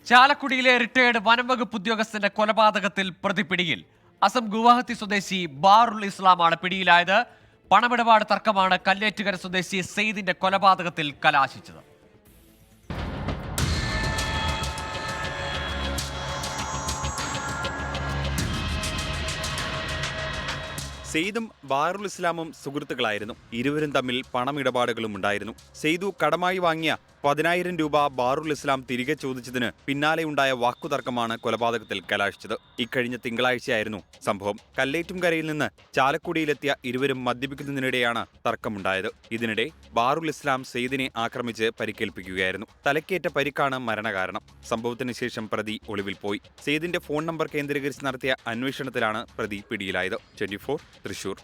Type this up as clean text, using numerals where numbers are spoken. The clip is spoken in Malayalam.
ചാലക്കുടിയിലെ റിട്ടയേർഡ് വനംവകുപ്പ് ഉദ്യോഗസ്ഥന്റെ കൊലപാതകത്തിൽ പ്രതി പിടിയിൽ. അസം ഗുവാഹത്തി സ്വദേശി ബാറുൽ ഇസ്ലാമാണ് പിടിയിലായത്. പണമിടപാട് തർക്കമാണ് കല്ലേറ്റുകര സ്വദേശി സെയ്ദിന്റെ കൊലപാതകത്തിൽ കലാശിച്ചത്. സെയ്ദും ബാറുൽ ഇസ്ലാമും സുഹൃത്തുക്കളായിരുന്നു. ഇരുവരും തമ്മിൽ പണമിടപാടുകളും ഉണ്ടായിരുന്നു. സെയ്ദു കടമായി വാങ്ങിയ 10,000 രൂപ ബാറുൽ ഇസ്ലാം തിരികെ ചോദിച്ചതിന് പിന്നാലെയുണ്ടായ വാക്കുതർക്കമാണ് കൊലപാതകത്തിൽ കലാശിച്ചത്. ഇക്കഴിഞ്ഞ തിങ്കളാഴ്ചയായിരുന്നു സംഭവം. കല്ലേറ്റുംകരയിൽ നിന്ന് ചാലക്കുടിയിലെത്തിയ ഇരുവരും മദ്യപിക്കുന്നതിനിടെയാണ് തർക്കമുണ്ടായത്. ഇതിനിടെ ബാറുൽ ഇസ്ലാം സെയ്ദിനെ ആക്രമിച്ച് പരിക്കേൽപ്പിക്കുകയായിരുന്നു. തലക്കേറ്റ പരിക്കാണ് മരണകാരണം. സംഭവത്തിന് ശേഷം പ്രതി ഒളിവിൽ പോയി. സെയ്ദിന്റെ ഫോൺ നമ്പർ കേന്ദ്രീകരിച്ച് നടത്തിയ അന്വേഷണത്തിലാണ് പ്രതി പിടിയിലായത്. 24 തൃശൂർ.